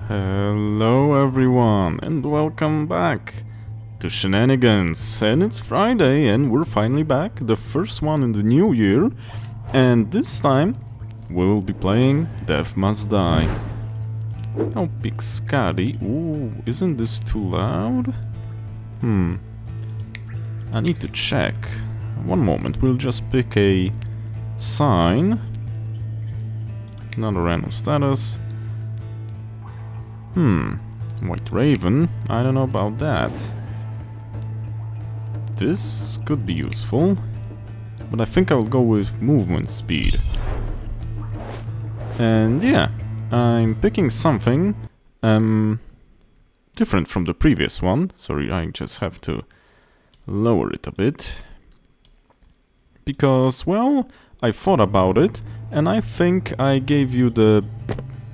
Hello everyone and welcome back to Shenanigans. And it's Friday and we're finally back, the first one in the new year. And this time we will be playing Death Must Die. Oh, big Scotty. Ooh, isn't this too loud? I need to check. One moment, we'll just pick a sign. Another random status. White Raven. I don't know about that. This could be useful, but I think I will go with movement speed. And yeah, I'm picking something different from the previous one. Sorry, I just have to lower it a bit. Because, well, I thought about it, and I think I gave you the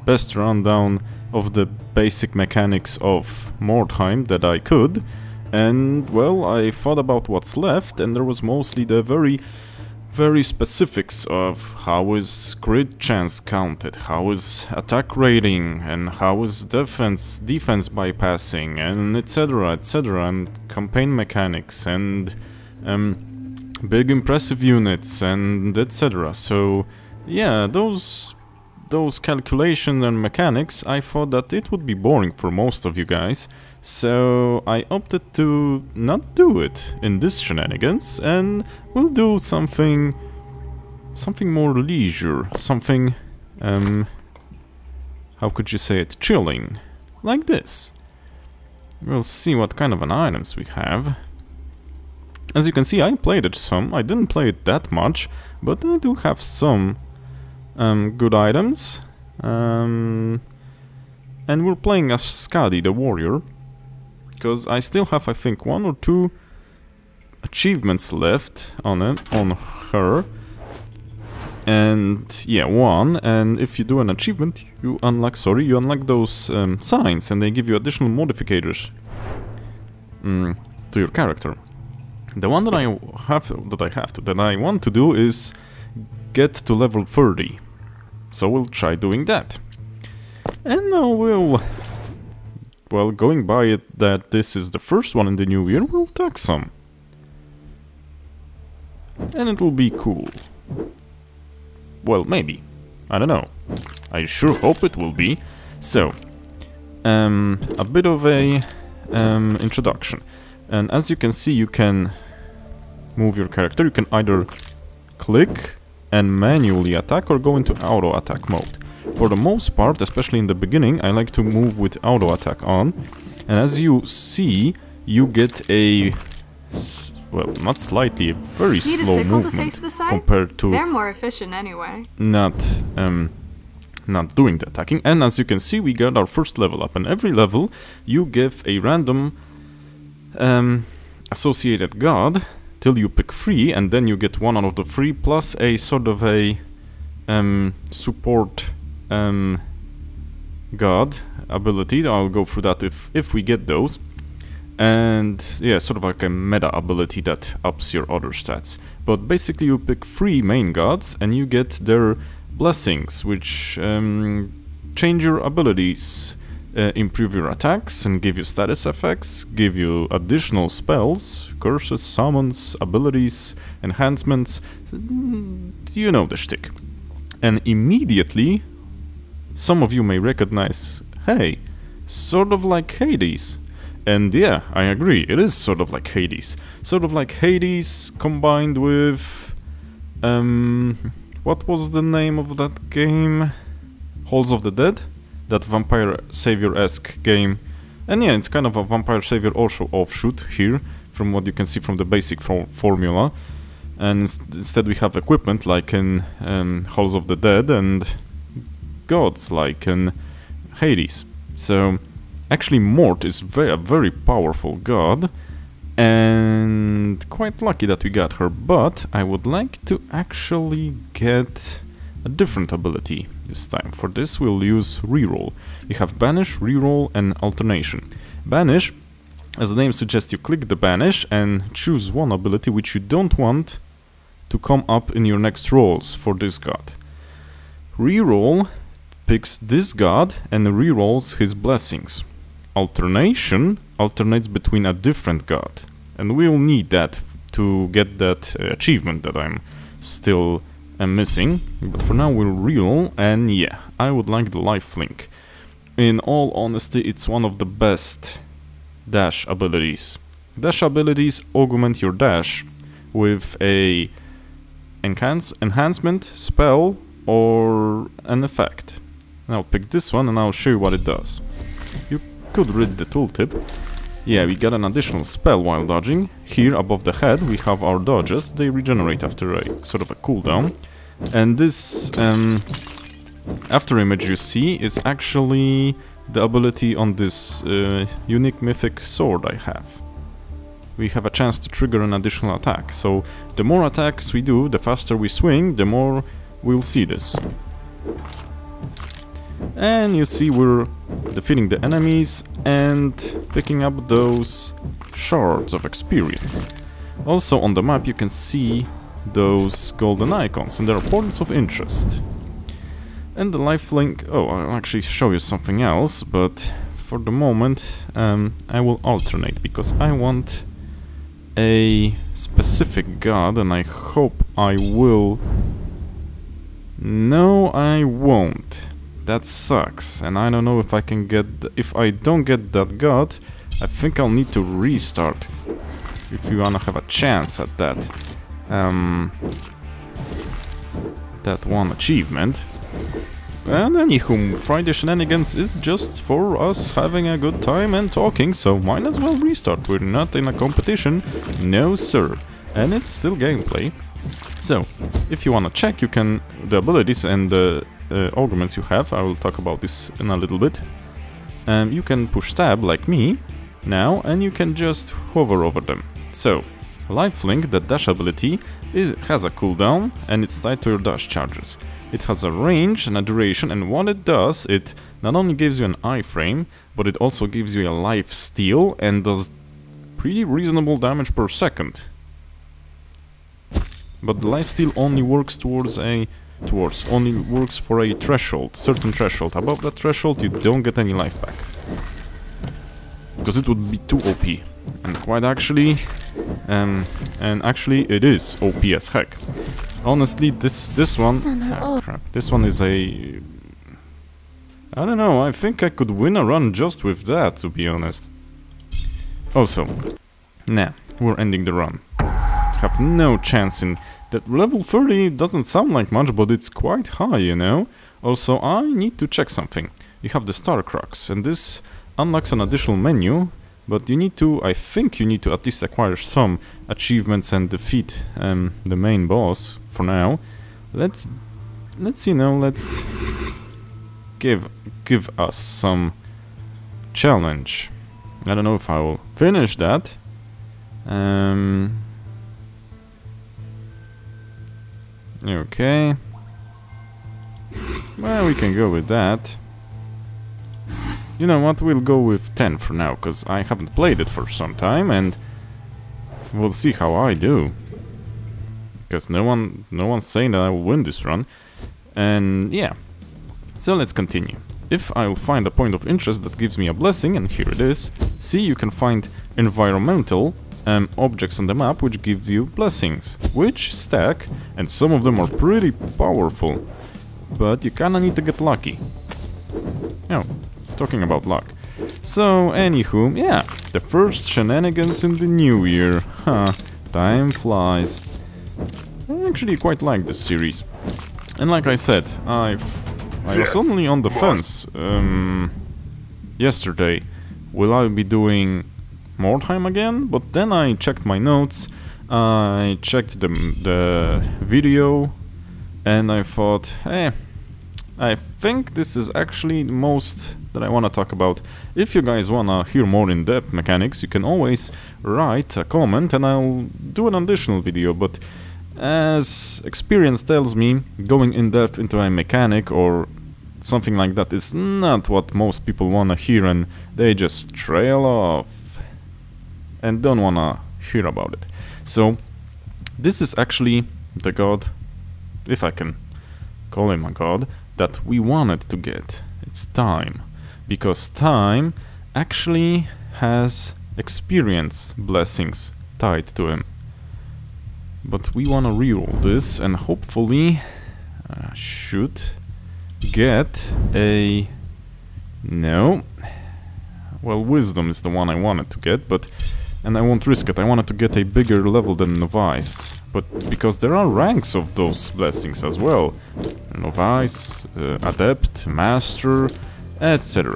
best rundown of the basic mechanics of Mordheim that I could. And, well, I thought about what's left, and there was mostly the very specifics of how is crit chance counted, how is attack rating, and how is defense bypassing, and etc, and campaign mechanics, and big impressive units, and etc. So yeah, those calculations and mechanics, I thought that it would be boring for most of you guys, so I opted to not do it in this Shenanigans, and we'll do something more leisure, something, how could you say it, chilling, like this. We'll see what kind of an items we have. As you can see, I played it some. I didn't play it that much, but I do have some good items. And we're playing as Skadi, the warrior, because I still have, I think, 1 or 2 achievements left on her. And yeah, 1. And if you do an achievement, you unlock those signs, and they give you additional modifiers to your character. The one that I want to do is get to level 30. So we'll try doing that. And now well, going by it that this is the first one in the new year, we'll take some. And it'll be cool. Well, maybe. I don't know. I sure hope it will be. So, a bit of a introduction. And as you can see, you can move your character. You can either click and manually attack or go into auto attack mode. For the most part, especially in the beginning, I like to move with auto attack on. And as you see, you get a, well, not slightly, a very slow movement compared to... They're more efficient anyway. Not doing the attacking. And as you can see, we got our first level up. And every level, you give a random associated god till you pick 3, and then you get 1 out of the 3 plus a sort of a support god ability. I'll go through that if we get those. And yeah, sort of like a meta ability that ups your other stats. But basically you pick 3 main gods and you get their blessings, which change your abilities, improve your attacks and give you status effects, give you additional spells, curses, summons, abilities, enhancements, you know the shtick. And immediately, some of you may recognize, hey, sort of like Hades. And yeah, I agree, it is sort of like Hades. Sort of like Hades combined with... what was the name of that game? Halls of the Dead? That Vampire Savior-esque game. And yeah, it's kind of a Vampire Savior also offshoot here, from what you can see from the basic formula. And instead we have equipment like in Halls of the Dead and gods like in Hades. So actually Mort is a very powerful god, and quite lucky that we got her, but I would like to actually get a different ability this time. For this we'll use reroll. We have banish, reroll and alternation. Banish, as the name suggests, you click the banish and choose one ability which you don't want to come up in your next rolls for this god. Reroll picks this god and rerolls his blessings. Alternation alternates between a different god, and we'll need that to get that achievement that I'm still missing. But for now we'll reroll, and yeah, I would like the lifelink. In all honesty, it's one of the best dash abilities. Dash abilities augment your dash with a enhancement, spell, or an effect. And I'll pick this one and I'll show you what it does. You could read the tooltip. Yeah, we got an additional spell while dodging. Here above the head we have our dodges. They regenerate after a sort of a cooldown. And this after image you see is actually the ability on this unique mythic sword I have. We have a chance to trigger an additional attack. So the more attacks we do, the faster we swing, the more we'll see this. And you see we're defeating the enemies and picking up those shards of experience. Also on the map you can see those golden icons, and there are points of interest. And the lifelink... oh, I'll actually show you something else, but for the moment I will alternate, because I want a specific god, and I hope I will... no, I won't. That sucks, and I don't know if I can get... if I don't get that god, I think I'll need to restart if you wanna have a chance at that that one achievement. And anywho, Friday Shenanigans is just for us having a good time and talking, so might as well restart. We're not in a competition, no sir, and it's still gameplay. So, if you wanna check, you can... the abilities and the augments you have, I will talk about this in a little bit. You can push tab like me now, and you can just hover over them. So, lifelink, the dash ability, has a cooldown and it's tied to your dash charges. It has a range and a duration, and what it does, it not only gives you an iframe, but it also gives you a life steal and does pretty reasonable damage per second. But the lifesteal only works only works for a threshold, certain threshold. Above that threshold you don't get any life back, because it would be too OP. And quite actually, and actually it is OP as heck. Honestly, this one, crap, this one is a... I don't know, I think I could win a run just with that, to be honest. Also, nah, we're ending the run. Have no chance in that. Level 30 doesn't sound like much, but it's quite high, you know. Also, I need to check something. You have the Star Crux, and this unlocks an additional menu, but you need to, I think you need to at least acquire some achievements and defeat the main boss for now. Let's you know, let's give us some challenge. I don't know if I will finish that. Okay. Well, we can go with that. You know what, we'll go with 10 for now, because I haven't played it for some time, and we'll see how I do. Because no one's saying that I will win this run. And yeah. So let's continue. If I'll find a point of interest that gives me a blessing, and here it is, see, you can find environmental objects on the map which give you blessings, which stack, and some of them are pretty powerful, but you kinda need to get lucky. Oh, talking about luck. So, anywho, yeah, the first shenanigans in the new year. Huh, time flies. I actually quite like this series. And like I said, I was only on the fence yesterday. Will I be doing more time again? But then I checked my notes, I checked the video, and I thought, hey, I think this is actually the most that I want to talk about. If you guys want to hear more in-depth mechanics, you can always write a comment and I'll do an additional video, but as experience tells me, going in-depth into a mechanic or something like that is not what most people want to hear, and they just trail off and don't want to hear about it. So this is actually the god, if I can call him a god, that we wanted to get. It's time. Because time actually has experience blessings tied to him. But we want to reroll this and hopefully should get a... No. Well, wisdom is the one I wanted to get, but... And I won't risk it. I wanted to get a bigger level than novice. But because there are ranks of those blessings as well. Novice, adept, master, etc.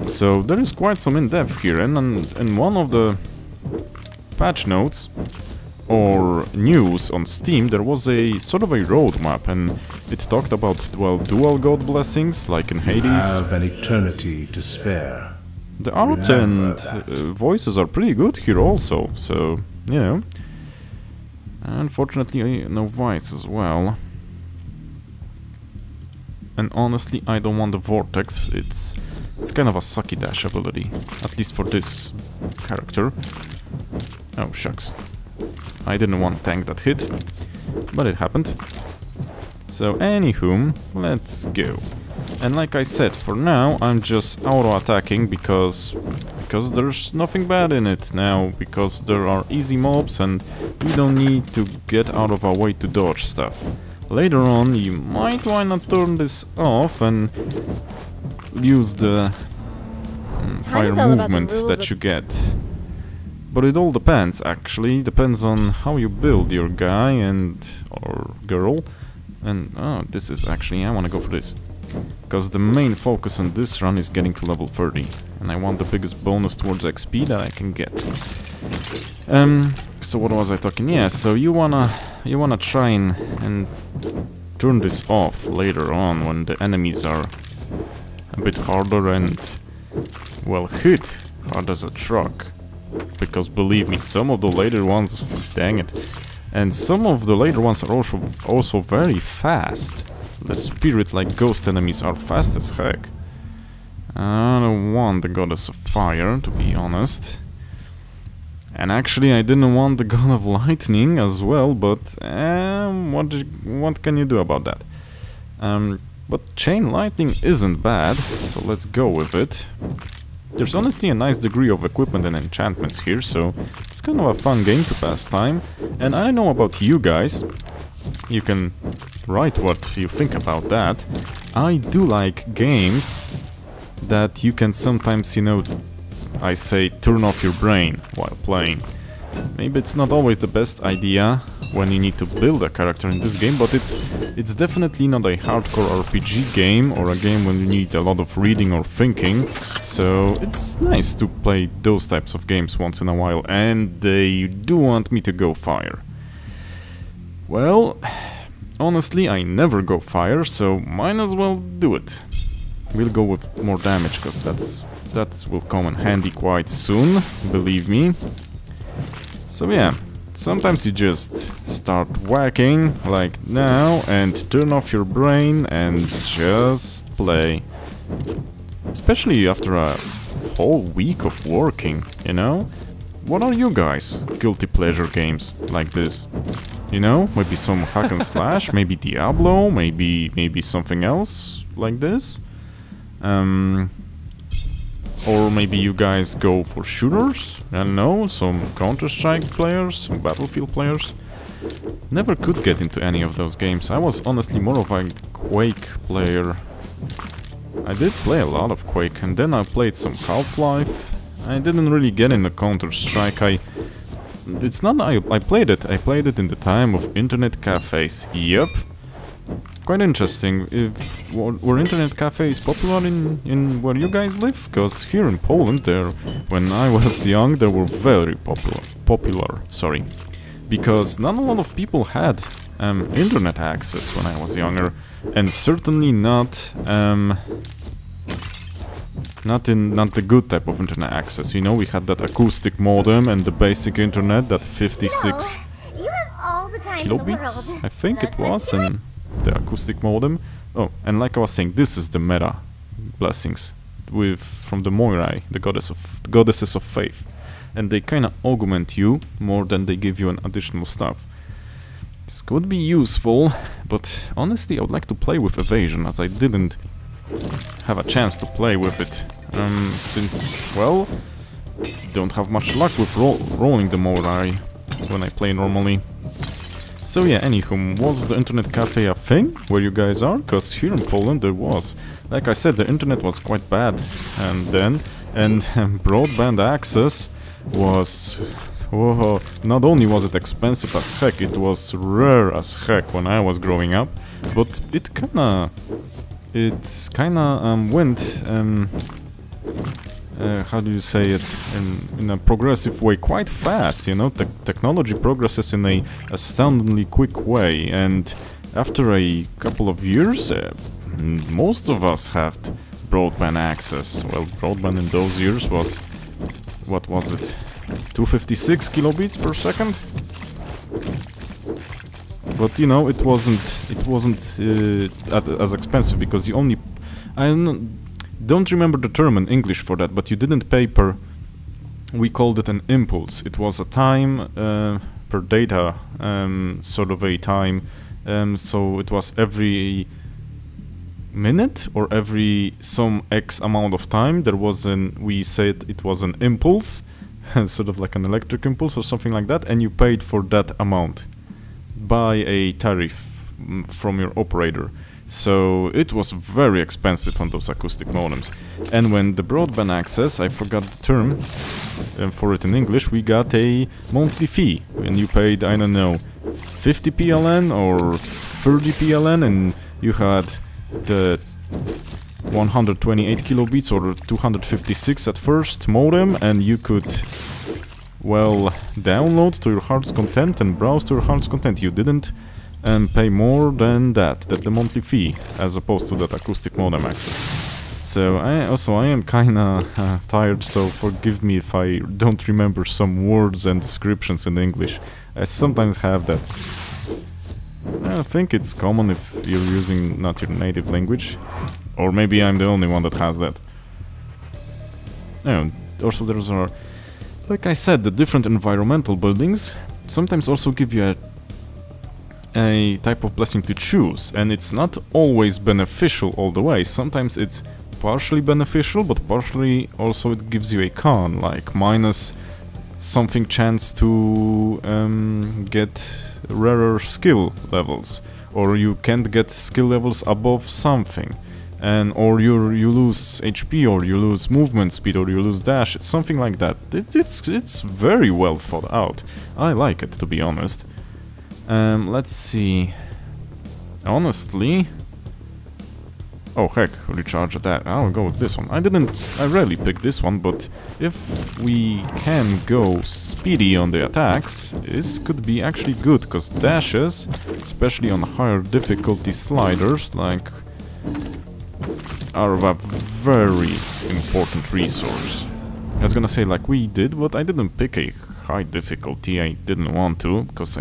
So there is quite some in-depth here, and in one of the patch notes or news on Steam there was a sort of a roadmap, and it talked about, well, dual god blessings like in Hades. You have an eternity to spare. The art and voices are pretty good here also, so, you know. Unfortunately, a novice as well. And honestly, I don't want the vortex. It's kind of a sucky dash ability, at least for this character. Oh, shucks. I didn't want to tank that hit, but it happened. So, anywho, let's go. And like I said, for now, I'm just auto-attacking because there's nothing bad in it now, because there are easy mobs and we don't need to get out of our way to dodge stuff. Later on, you might want to turn this off and use the higher movement that you get. But it all depends, actually. Depends on how you build your guy and or girl. And oh, this is actually, I want to go for this. Because the main focus on this run is getting to level 30. And I want the biggest bonus towards XP that I can get. So what was I talking? Yeah, so you wanna try and turn this off later on when the enemies are a bit harder and, well, hit hard as a truck. Because believe me, some of the later ones, dang it, and some of the later ones are also very fast. The spirit-like ghost enemies are fast as heck. I don't want the goddess of fire, to be honest. And actually, I didn't want the god of lightning as well, but what can you do about that? But chain lightning isn't bad, so let's go with it. There's honestly a nice degree of equipment and enchantments here, so it's kind of a fun game to pass time. And I don't know about you guys, you can write what you think about that. I do like games that you can sometimes, you know, I say turn off your brain while playing. Maybe it's not always the best idea when you need to build a character in this game, but it's definitely not a hardcore RPG game or a game when you need a lot of reading or thinking. So it's nice to play those types of games once in a while, and they do want me to go fire. Well, honestly, I never go fire, so might as well do it. We'll go with more damage, because that will come in handy quite soon, believe me. So yeah, sometimes you just start whacking, like now, and turn off your brain and just play. Especially after a whole week of working, you know? What are you guys' guilty pleasure games like this? You know, maybe some hack and slash, maybe Diablo, maybe something else like this? Or maybe you guys go for shooters? I don't know, some Counter-Strike players, some Battlefield players. Never could get into any of those games. I was honestly more of a Quake player. I did play a lot of Quake, and then I played some Half-Life. I didn't really get into Counter-Strike. It's not I played it in the time of internet cafes. Yep. Quite interesting. Were internet cafes popular in where you guys live? Because here in Poland, when I was young, they were very popular. Sorry, because not a lot of people had internet access when I was younger, and certainly not the good type of internet access. You know, we had that acoustic modem and the basic internet, that 56 kilobits, I think it was, and the acoustic modem. Oh, and like I was saying, this is the meta blessings from the Moirai, the goddesses of faith, and they kind of augment you more than they give you an additional stuff. This could be useful, But honestly, I would like to play with evasion, as I didn't have a chance to play with it. Since, well, don't have much luck with rolling the mode when I play normally. So yeah, anywho, was the internet cafe a thing where you guys are? Because here in Poland there was. Like I said, the internet was quite bad, and broadband access was... Whoa, not only was it expensive as heck, it was rare as heck when I was growing up, but it kinda went, how do you say it, in a progressive way quite fast, you know. Technology progresses in a astoundingly quick way, and after a couple of years, most of us had broadband access. Well, broadband in those years was, what was it? 256 kilobits per second, but you know, it wasn't as expensive, because you only, I don't remember the term in English for that, but you didn't pay per, we called it an impulse. It was a time per data, sort of a time, so it was every minute or every some X amount of time there was we said it was an impulse, sort of like an electric impulse or something like that, and you paid for that amount by a tariff from your operator. So it was very expensive on those acoustic modems. And when the broadband access, I forgot the term for it in English, we got a monthly fee, and you paid, I don't know, 50 PLN or 30 PLN, and you had the 128 kilobits or 256 at first modem, and you could, well, download to your heart's content and browse to your heart's content. You didn't pay more than that, the monthly fee, as opposed to that acoustic modem access. So I am kinda tired, so forgive me if I don't remember some words and descriptions in English. I sometimes have that. I think it's common if you're using not your native language. Or maybe I'm the only one that has that. And also there's like I said, the different environmental buildings sometimes also give you a type of blessing to choose, and it's not always beneficial all the way. Sometimes it's partially beneficial, but partially also it gives you a con, like minus something chance to get rarer skill levels, or you can't get skill levels above something, and or you lose HP, or you lose movement speed, or you lose dash. It's something like that. It's very well thought out. I like it, to be honest. Let's see. Honestly, oh heck, recharge that. I'll go with this one. I rarely pick this one, but if we can go speedy on the attacks, this could be actually good, because dashes, especially on higher difficulty sliders, like, are a very important resource. I was gonna say like we did, but I didn't pick a high difficulty. I didn't want to, because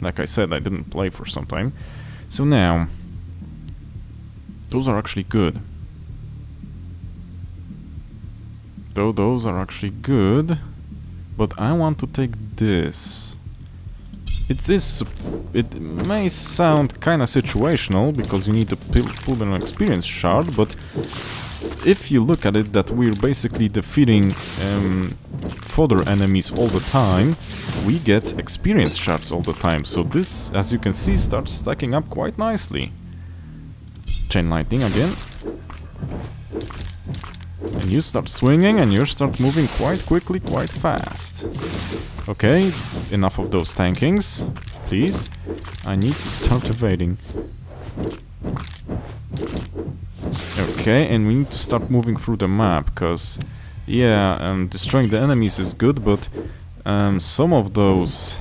like I said, I didn't play for some time. So now, those are actually good. Those are actually good, but I want to take this. It may sound kinda situational, because you need to pull an experience shard, but if you look at it, that we're basically defeating fodder enemies all the time, we get experience shards all the time. So this, as you can see, starts stacking up quite nicely. Chain lightning again. And you start swinging, and you start moving quite quickly, quite fast. Okay, enough of those tankings, please. I need to start evading. Okay, and we need to start moving through the map, because, yeah, destroying the enemies is good, but some of those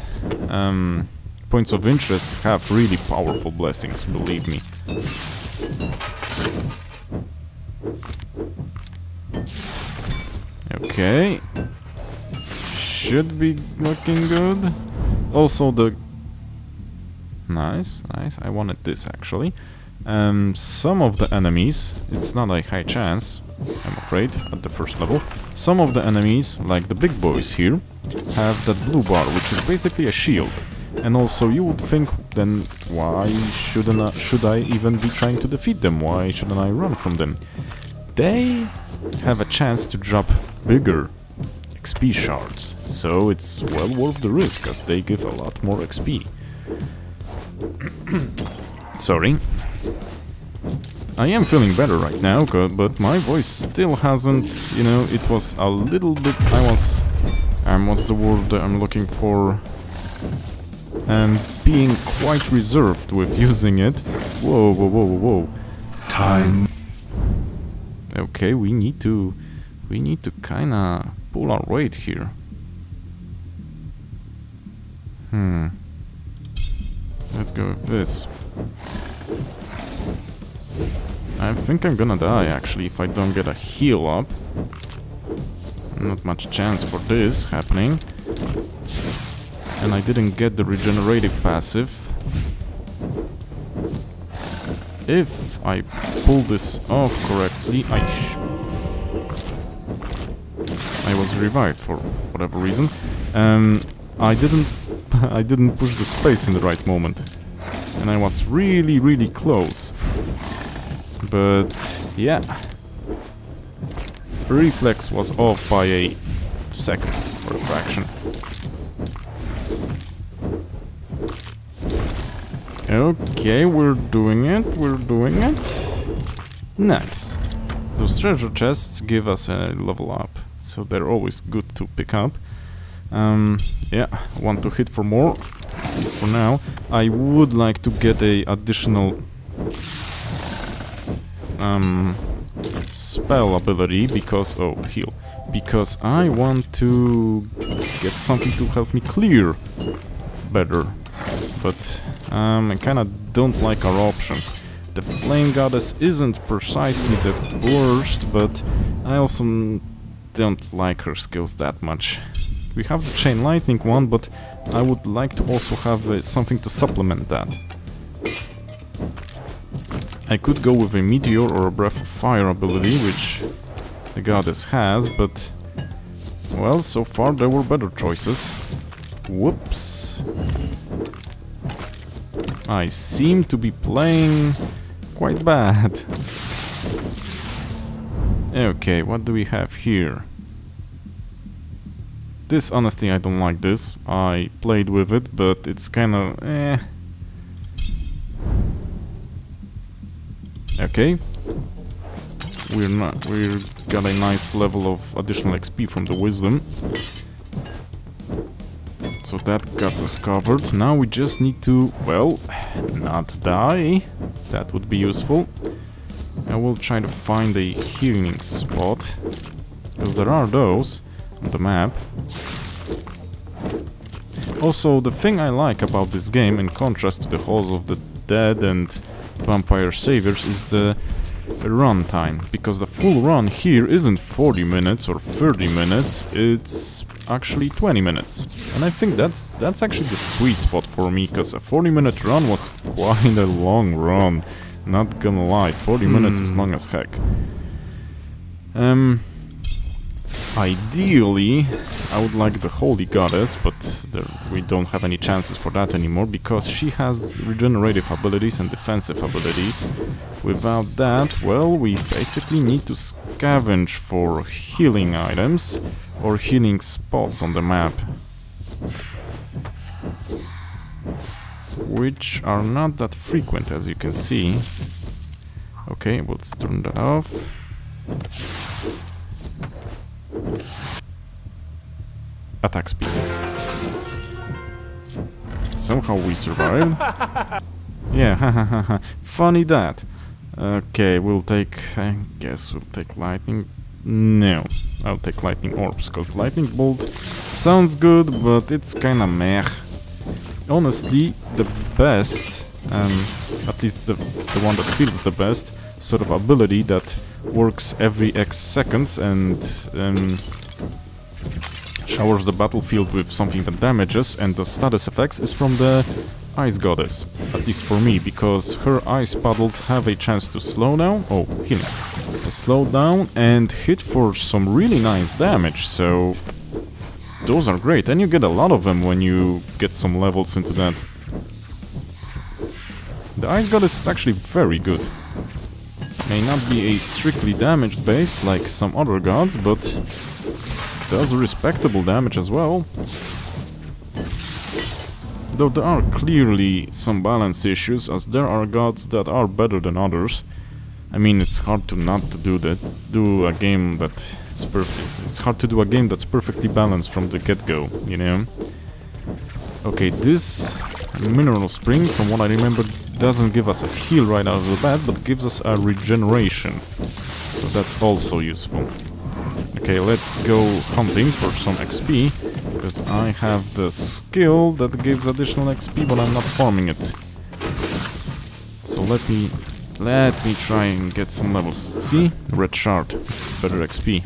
points of interest have really powerful blessings, believe me. Okay, should be looking good. Also nice, I wanted this actually. Some of the enemies, it's not a high chance, I'm afraid, at the first level. Some of the enemies, like the big boys here, have that blue bar, which is basically a shield. And also you would think, then why should I even be trying to defeat them? Why shouldn't I run from them? They have a chance to drop bigger XP shards, so it's well worth the risk, as they give a lot more XP. Sorry. I am feeling better right now, but my voice still hasn't, you know, it was a little bit, what's the word I'm looking for? Being quite reserved with using it. Whoa, whoa, whoa, whoa, whoa. Time. Okay, we need to kinda pull our weight here. Let's go with this. I think I'm gonna die, actually, if I don't get a heal up. Not much chance for this happening. And I didn't get the regenerative passive. If I pull this off correctly, I was revived for whatever reason. I didn't push the space in the right moment, and I was really, really close. But yeah, reflex was off by a second or a fraction. Okay, we're doing it, Nice. Those treasure chests give us a level up, so they're always good to pick up. Yeah, want to hit for more, at least for now. I would like to get a additional spell ability, because, heal, because I want to get something to help me clear better. But I kinda don't like our options. The Flame Goddess isn't precisely the worst, but I also don't like her skills that much. We have the Chain Lightning one, but I would like to also have something to supplement that. I could go with a Meteor or a Breath of Fire ability, which the Goddess has, but... well, so far there were better choices. Whoops. I seem to be playing quite bad. Okay, what do we have here? This, honestly, I don't like this. I played with it, but it's kinda Okay. We're got a nice level of additional XP from the Wisdom. So that got us covered. Now we just need to, well, not die. That would be useful. I will try to find a healing spot, because there are those on the map. Also, the thing I like about this game, in contrast to the Halls of the Dead and Vampire Saviors, is the run time, because the full run here isn't 40 minutes or 30 minutes, it's actually 20 minutes. And I think that's actually the sweet spot for me, because a 40-minute run was quite a long run. Not gonna lie, 40 minutes is long as heck. Ideally, I would like the Holy Goddess, but we don't have any chances for that anymore, because she has regenerative abilities and defensive abilities. Without that, well, we basically need to scavenge for healing items or healing spots on the map, which are not that frequent, as you can see. Okay, let's turn that off. Attack speed. Somehow we survived. Yeah, hahaha. Funny that. Okay, we'll take... I guess we'll take lightning... No, I'll take lightning orbs, because lightning bolt sounds good, but it's kinda meh. Honestly, the best, at least the one that feels the best, sort of ability that works every X seconds and showers the battlefield with something that damages and does status effects, is from the Ice Goddess. At least for me, because her ice puddles have a chance to slow down, healing, slow down and hit for some really nice damage, so those are great, and you get a lot of them when you get some levels into that. The Ice Goddess is actually very good. May not be a strictly damage base like some other gods, but does respectable damage as well. Though there are clearly some balance issues, as there are gods that are better than others. I mean, it's hard to not do a game that is perfect. It's hard to do a game that's perfectly balanced from the get-go, you know? Okay, this mineral spring, from what I remember, doesn't give us a heal right out of the bat, but gives us a regeneration. So that's also useful. Okay, let's go hunting for some XP, because I have the skill that gives additional XP, but I'm not farming it. So let me try and get some levels. See? Red shard. Better XP.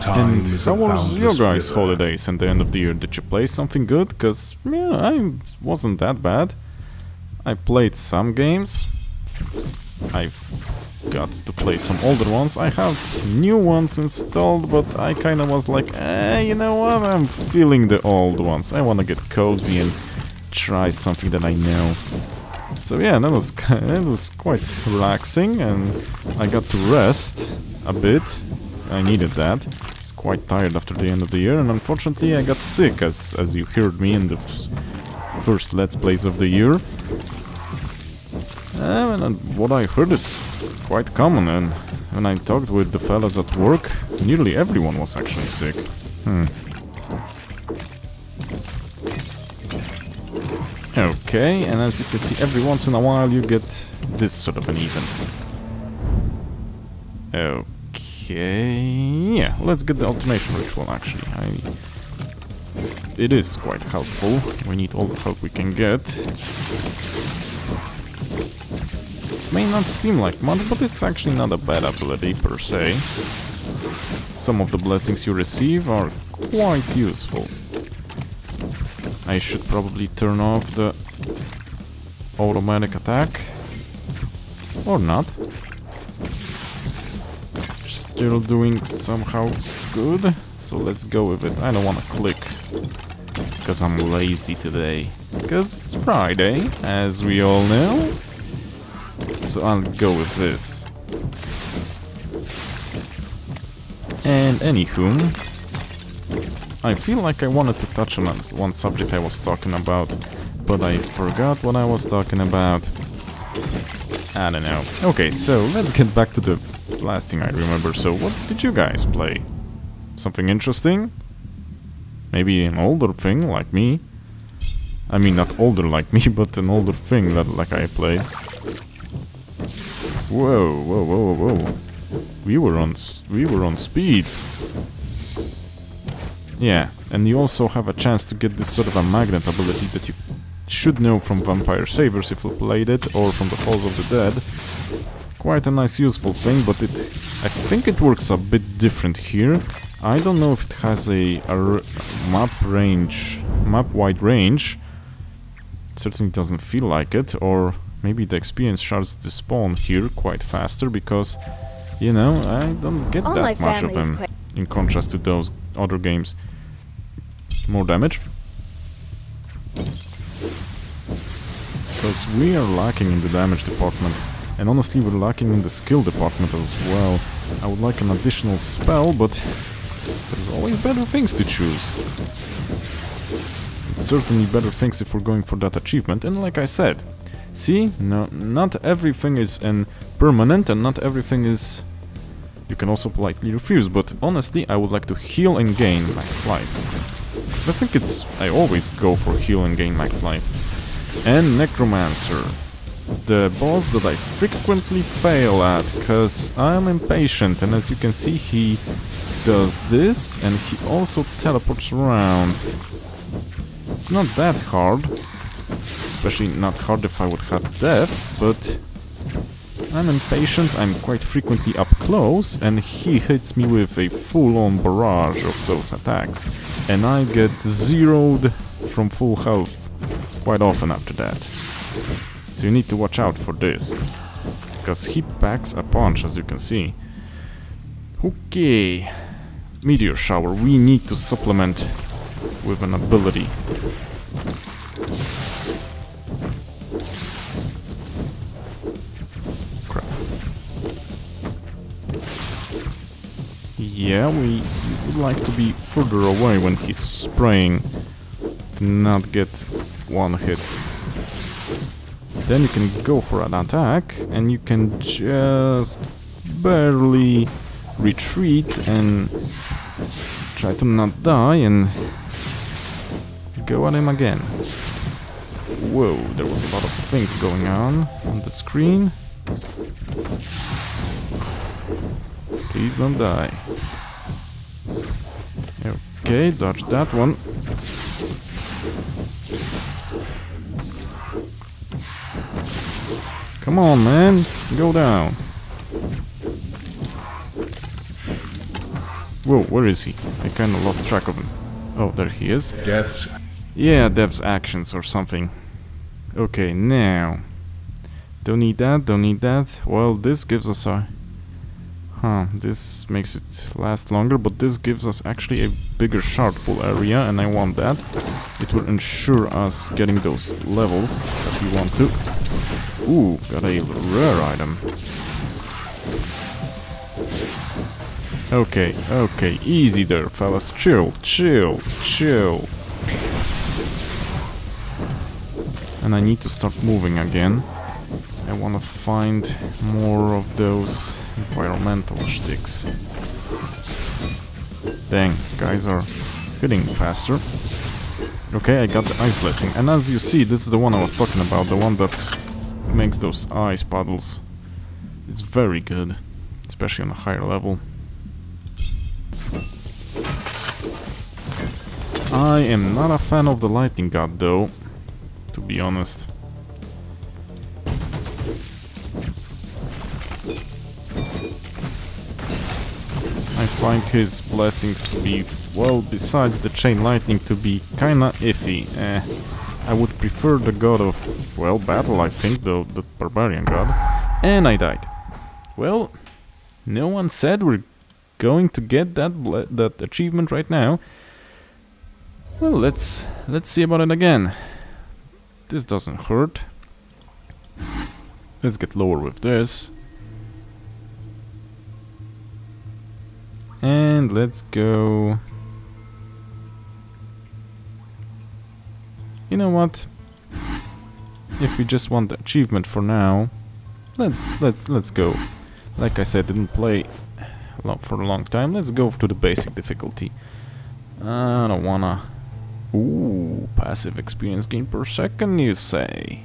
And how was your guys' holidays and the end of the year? Did you play something good? Because, yeah, I wasn't that bad. I played some games. I've got to play some older ones. I have new ones installed, but I kind of was like, you know what? I'm feeling the old ones. I want to get cozy and try something that I know. So yeah, that was quite relaxing, and I got to rest a bit. I needed that. I was quite tired after the end of the year, and unfortunately I got sick, as you heard me in the first Let's Plays of the year. And what I heard is quite common, and when I talked with the fellas at work, nearly everyone was actually sick. Okay, and as you can see, every once in a while you get this sort of an event. Okay, yeah, let's get the alternation ritual actually. It is quite helpful. We need all the help we can get. May not seem like much, but it's actually not a bad ability per se. Some of the blessings you receive are quite useful. I should probably turn off the automatic attack. Or not. Still doing somehow good. So let's go with it. I don't want to click. Because I'm lazy today. Because it's Friday, as we all know. So I'll go with this. And anywho, I feel like I wanted to touch on one subject I was talking about, but I forgot what I was talking about. I don't know. Okay, so let's get back to the last thing I remember. So what did you guys play? Something interesting? Maybe an older thing like me? I mean, not older like me, but an older thing that like I played. Whoa, whoa, whoa, whoa. We were on speed. Yeah, and you also have a chance to get this sort of a magnet ability that you should know from Vampire Savers if you played it, or from the Halls of the Dead. Quite a nice useful thing, but I think it works a bit different here. I don't know if it has a map-wide range. It certainly doesn't feel like it, or maybe the experience shards despawn here quite faster, because, you know, I don't get that much of them, in contrast to those other games. More damage. Because we are lacking in the damage department. And honestly, we're lacking in the skill department as well. I would like an additional spell, but there's always better things to choose. And certainly better things if we're going for that achievement. And like I said, see, no, not everything is permanent, and not everything is... You can also politely refuse, but honestly, I would like to heal and gain max life. I think I always go for heal and gain max life. And Necromancer. The boss that I frequently fail at, because I'm impatient, and as you can see, he does this, and he also teleports around. It's not that hard. Especially not hard if I would have death, but... I'm impatient, I'm quite frequently up close, and he hits me with a full-on barrage of those attacks. And I get zeroed from full health quite often after that. So you need to watch out for this, because he packs a punch, as you can see. Okay, Meteor shower. We need to supplement with an ability. Crap. Yeah, we would like to be further away when he's spraying to not get one hit. Then you can go for an attack and you can just barely retreat and try to not die and go at him again. Whoa, there was a lot of things going on the screen. Please don't die. Okay, dodge that one. Come on, man, go down. Whoa, where is he? I kinda lost track of him. Oh, there he is. Death's... Yeah, Dev's actions or something. Okay, now. Don't need that, don't need that. Well, this gives us a... this makes it last longer, but this gives us actually a bigger shard pool area, and I want that. It will ensure us getting those levels that we want to. Ooh, got a rare item. Okay, okay, easy there, fellas. Chill, chill, chill. And I need to start moving again. I want to find more of those environmental sticks. Dang, guys are hitting faster. Okay, I got the ice blessing. And as you see, this is the one I was talking about, the one that makes those ice puddles. It's very good, especially on a higher level. I am not a fan of the lightning god though, to be honest. I find his blessings to be, well, besides the chain lightning, to be kinda iffy. I would prefer the god of, well, battle, I think, the barbarian god. And I died. Well, no one said we're going to get that achievement right now. Well, let's see about it again. This doesn't hurt. Let's get lower with this. And let's go. You know what? If we just want the achievement for now, let's go. Like I said, didn't play for a long time. Let's go to the basic difficulty. I don't wanna. Ooh, passive experience gain per second, you say?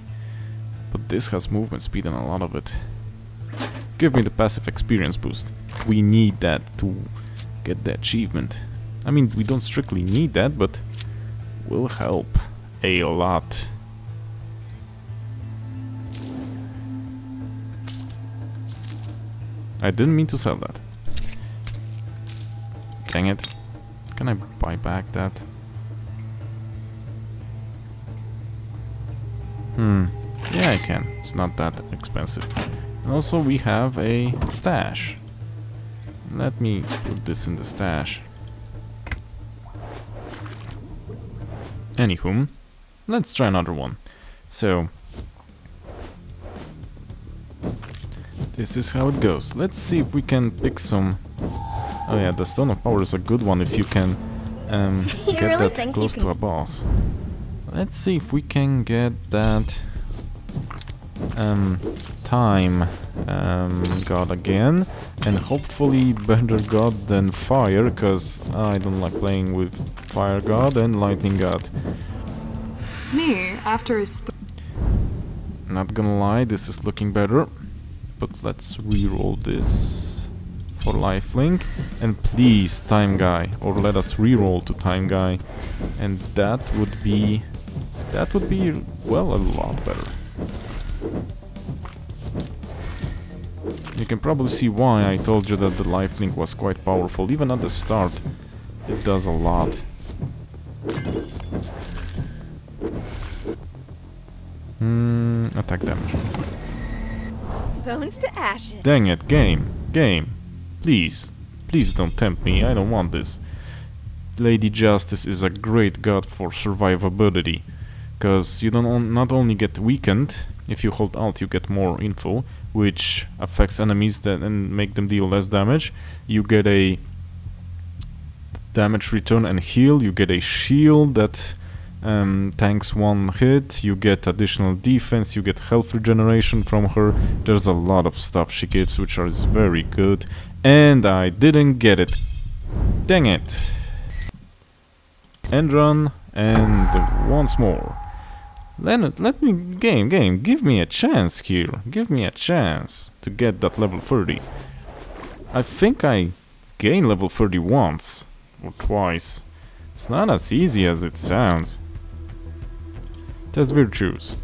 But this has movement speed and a lot of it. Give me the passive experience boost. We need that to get the achievement. I mean, we don't strictly need that, but will help a lot. I didn't mean to sell that. Dang it. Can I buy back that? Yeah, I can. It's not that expensive. And also we have a stash. Let me put this in the stash. Anywho, let's try another one. So, this is how it goes. Let's see if we can pick some... Oh yeah, the Stone of Power is a good one if you can get really that close to a boss. Let's see if we can get that time god again, and hopefully better god than fire, because I don't like playing with fire god and lightning god. Me, after his... Not gonna lie, this is looking better, but let's reroll this for lifelink, and please time guy, or let us reroll to time guy, and that would be, well, a lot better. You can probably see why I told you that the lifelink was quite powerful. Even at the start, it does a lot. Attack damage. Bones to ashes. Dang it, game. Please. Please don't tempt me, I don't want this. Lady Justice is a great god for survivability, because you don't not only get weakened, if you hold alt you get more info, which affects enemies and make them deal less damage. You get a damage return and heal, you get a shield that tanks one hit, you get additional defense, you get health regeneration from her. There's a lot of stuff she gives which is very good, and I didn't get it. Dang it. End run, and once more. Let me game, give me a chance here. Give me a chance to get that level 30. I think I gained level 30 once or twice. It's not as easy as it sounds. Test virtues.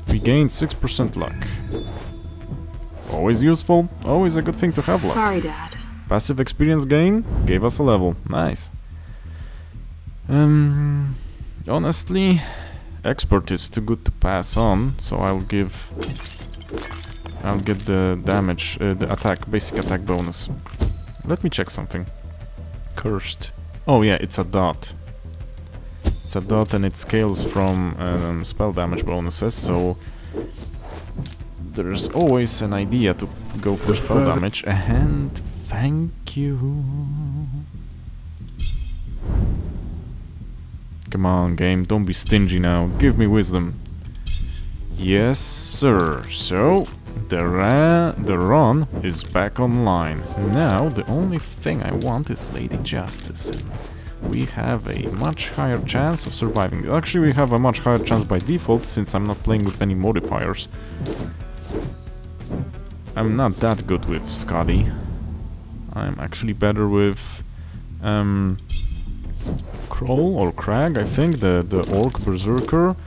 We gained 6% luck. Always useful, always a good thing to have luck. Sorry, Dad. Passive experience gain gave us a level. Nice. Honestly, expert is too good to pass on, so I'll get the damage, the attack, basic attack bonus. Let me check something. Cursed. Oh yeah, it's a dot. It's a dot and it scales from spell damage bonuses, so there's always an idea to go for spell damage. And thank you. Come on, game, don't be stingy now. Give me wisdom. Yes, sir. So, the run is back online. Now, the only thing I want is Lady Justice. And we have a much higher chance of surviving. Actually, we have a much higher chance by default, since I'm not playing with any modifiers. I'm not that good with Scotty. I'm actually better with... Kroll or Crag, I think, the Orc Berserker.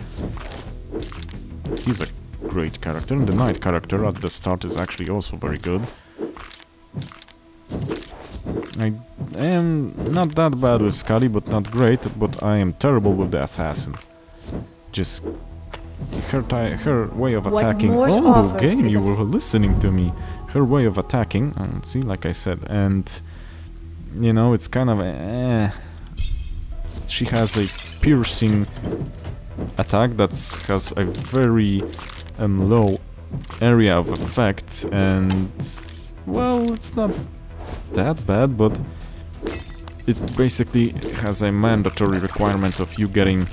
He's a great character, and the Knight character at the start is actually also very good. I am not that bad with Scotty, but not great, but I am terrible with the Assassin. Just... her way of attacking... Oh, game, you were listening to me. Her way of attacking, see, like I said, and... You know, it's kind of... She has a piercing attack that has a very low area of effect, and well, it's not that bad, but it basically has a mandatory requirement of you getting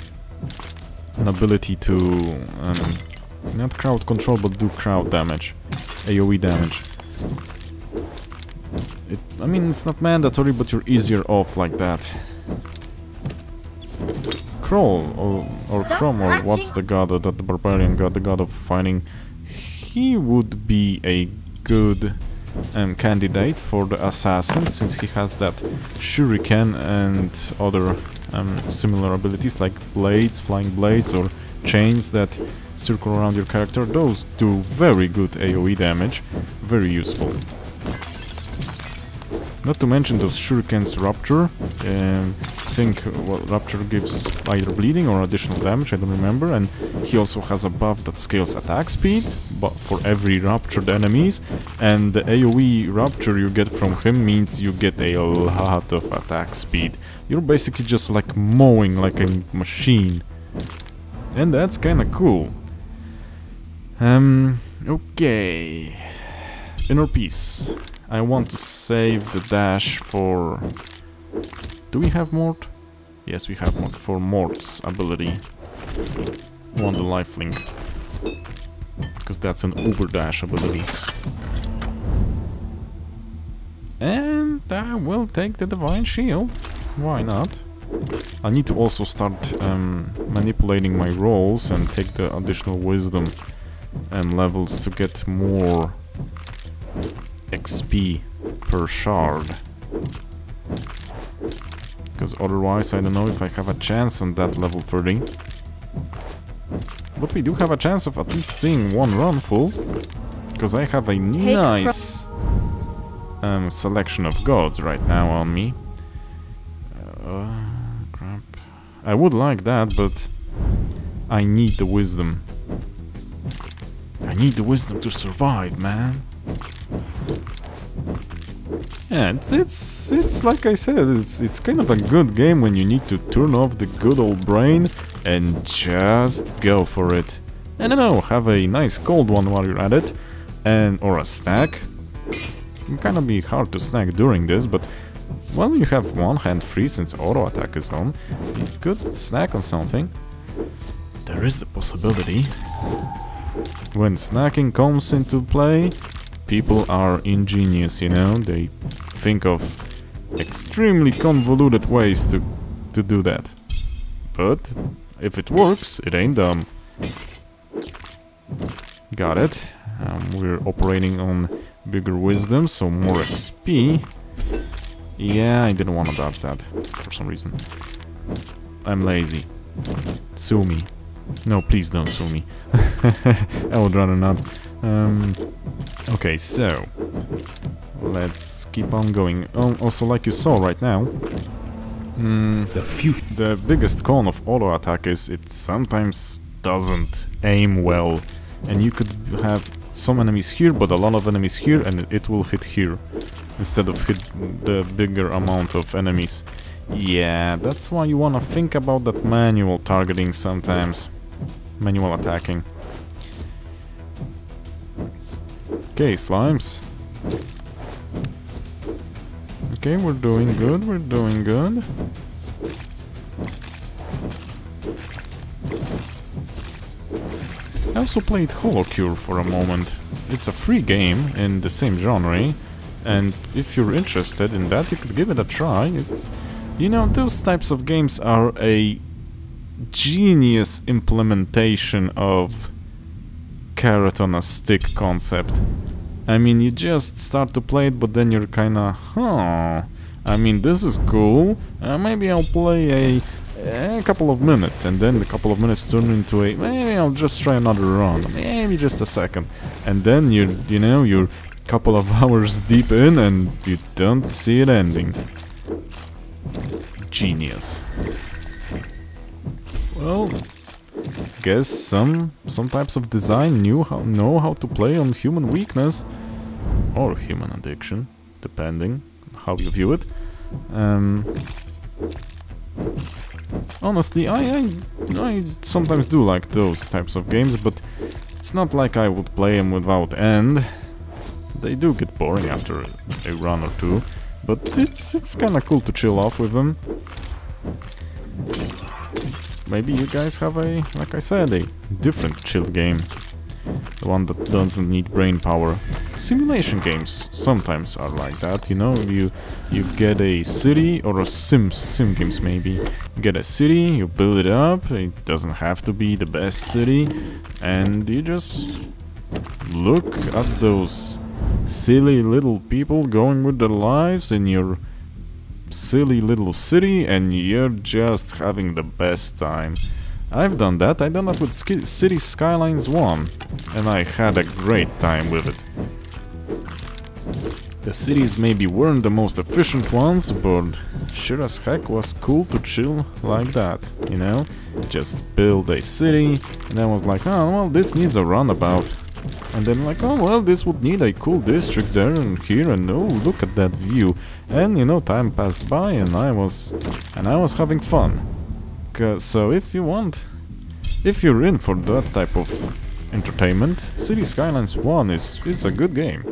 an ability to not crowd control but do crowd damage, AoE damage. I mean, it's not mandatory, but you're easier off like that. Kroll or Chrome, or what's the god that the barbarian god, the god of fighting, he would be a good candidate for the assassin, since he has that shuriken and other similar abilities like blades, flying blades, or chains that circle around your character. Those do very good AoE damage, very useful. Not to mention those shurikens Rupture. I think Rupture gives either bleeding or additional damage, I don't remember, and he also has a buff that scales attack speed but for every ruptured enemies, and the AoE Rupture you get from him means you get a lot of attack speed. You're basically just like mowing like a machine, and that's kinda cool. Okay. Inner Peace. I want to save the dash for... Do we have Mort? Yes, we have Mort for Mort's ability. I want the lifelink, because that's an overdash ability. And I will take the Divine Shield. Why not? I need to also start manipulating my rolls and take the additional wisdom levels to get more XP per shard. Because otherwise I don't know if I have a chance on that level 30. But we do have a chance of at least seeing one run full, because I have a nice selection of gods right now on me. Crap. I would like that, but I need the wisdom. I need the wisdom to survive, man. Yeah, it's like I said, it's kind of a good game when you need to turn off the good old brain and just go for it. I don't know, have a nice cold one while you're at it, or a snack. It can kind of be hard to snack during this, but well, you have one hand free since auto attack is on. You could snack on something. There is the possibility. When snacking comes into play, people are ingenious, you know, they think of extremely convoluted ways to do that. But if it works, it ain't dumb. Got it. We're operating on bigger wisdom, so more XP. Yeah, I didn't want to dodge that for some reason. I'm lazy. Sue me. No, please don't sue me. I would rather not. Okay, so let's keep on going. Also, like you saw right now, the biggest con of auto attack is it sometimes doesn't aim well, and you could have some enemies here, but a lot of enemies here, and it will hit here instead of hit the bigger amount of enemies. Yeah, that's why you wanna think about that manual targeting sometimes. Manual attacking. Okay, slimes. Okay, we're doing good, we're doing good. I also played Holocure for a moment. It's a free game in the same genre, and if you're interested in that, you could give it a try. You know, those types of games are a genius implementation of carrot on a stick concept. I mean, you just start to play it, but then you're kinda, I mean, this is cool. Maybe I'll play a couple of minutes, and then the couple of minutes turn into maybe I'll just try another run, maybe just a second, and then you know, you're a couple of hours deep in, and you don't see it ending. Genius. Well, guess some types of design know how to play on human weakness or human addiction, depending how you view it. Honestly, I sometimes do like those types of games, but it's not like I would play them without end. They do get boring after a run or two, but it's kind of cool to chill off with them. Maybe you guys have like I said, a different chill game. The one that doesn't need brain power. Simulation games sometimes are like that, you know, you get a city, or a sim games maybe. You get a city, you build it up, it doesn't have to be the best city, and you just look at those silly little people going with their lives in your silly little city, and you're just having the best time. I've done that. I've done that with City Skylines 1, and I had a great time with it. The cities maybe weren't the most efficient ones, but sure as heck was cool to chill like that, you know? Just build a city, and then was like, oh, well, this needs a runabout. And then like, oh, well, this would need a cool district there and here, and oh, look at that view. And, you know, time passed by, and I was having fun. So if you're in for that type of entertainment, City Skylines 1 is a good game.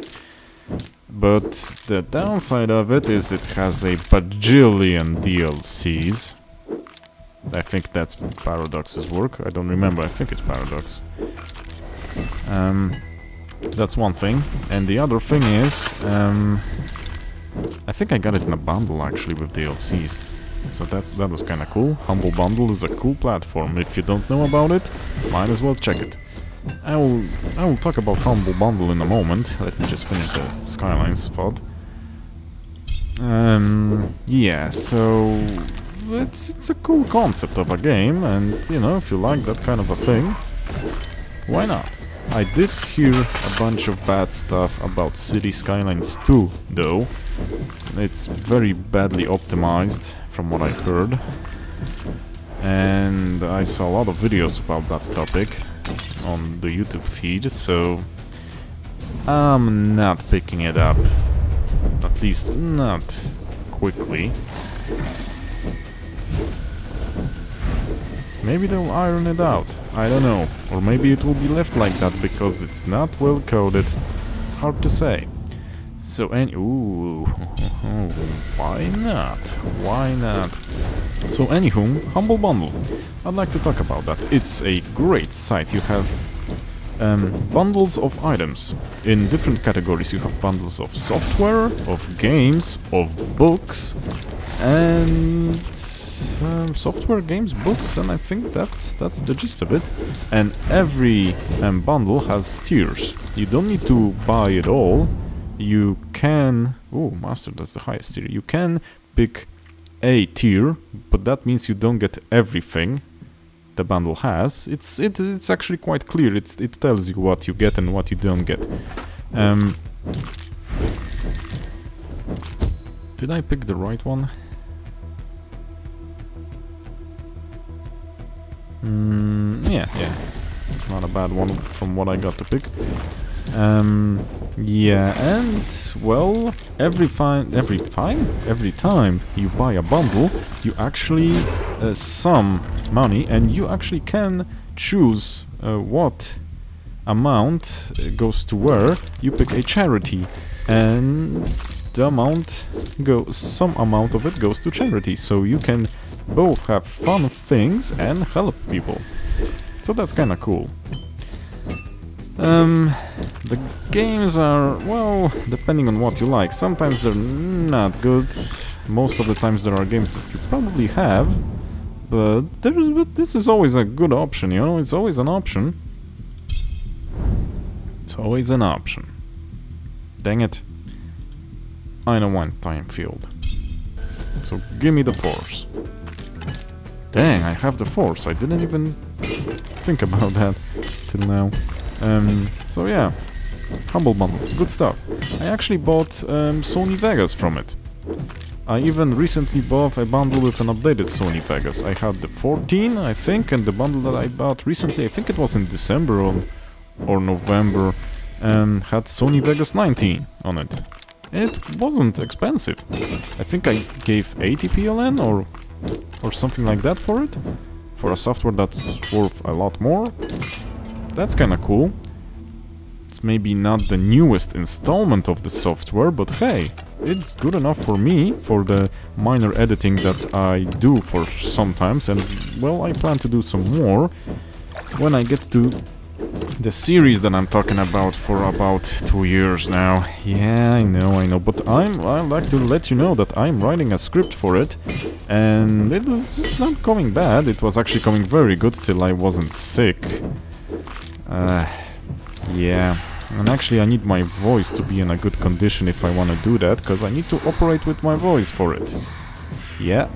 But the downside of it is it has a bajillion DLCs. I think that's Paradox's work. I don't remember. I think it's Paradox. That's one thing. And the other thing is, I think I got it in a bundle actually with DLCs. So that was kinda cool. Humble Bundle is a cool platform. If you don't know about it, might as well check it. I will talk about Humble Bundle in a moment. Let me just finish the Skylines thought. Yeah, so it's a cool concept of a game, and you know, if you like that kind of a thing, why not? I did hear a bunch of bad stuff about City Skylines 2, though. It's very badly optimized, from what I heard. And I saw a lot of videos about that topic on the YouTube feed, so I'm not picking it up. At least not quickly. Maybe they'll iron it out, I don't know. Or maybe it will be left like that because it's not well coded. Hard to say. So ooh, why not? Why not? So anywho, Humble Bundle. I'd like to talk about that. It's a great site. You have bundles of items in different categories. You have bundles of software, of games, of books, and software, games, books, and I think that's the gist of it. And every bundle has tiers. You don't need to buy it all. You can... Oh, Master, that's the highest tier. You can pick a tier, but that means you don't get everything the bundle has. It's actually quite clear. It tells you what you get and what you don't get. Did I pick the right one? Yeah. It's not a bad one from what I got to pick. Yeah, and well, every time you buy a bundle, you actually sum money, and you actually can choose what amount goes to where. You pick a charity, and the amount some amount of it goes to charity. So you can both have fun things and help people. So that's kind of cool. The games are, well, depending on what you like. Sometimes they're not good. Most of the times there are games that you probably have, but this is always a good option, you know? It's always an option. It's always an option. Dang it. I don't want time field. So give me the force. Dang, I have the force. I didn't even think about that till now. So yeah, Humble Bundle, good stuff. I actually bought Sony Vegas from it. I even recently bought a bundle with an updated Sony Vegas. I had the 14, I think, and the bundle that I bought recently, I think it was in December or November, had Sony Vegas 19 on it. It wasn't expensive. I think I gave 80 PLN or something like that for it, for a software that's worth a lot more. That's kinda cool. It's maybe not the newest installment of the software, but hey, it's good enough for me, for the minor editing that I do for sometimes, and well, I plan to do some more when I get to the series that I'm talking about for about 2 years now. Yeah, I know, but I'd like to let you know that I'm writing a script for it, and it's not coming bad. It was actually coming very good till I wasn't sick. Yeah, and actually I need my voice to be in a good condition if I want to do that, because I need to operate with my voice for it. Yeah.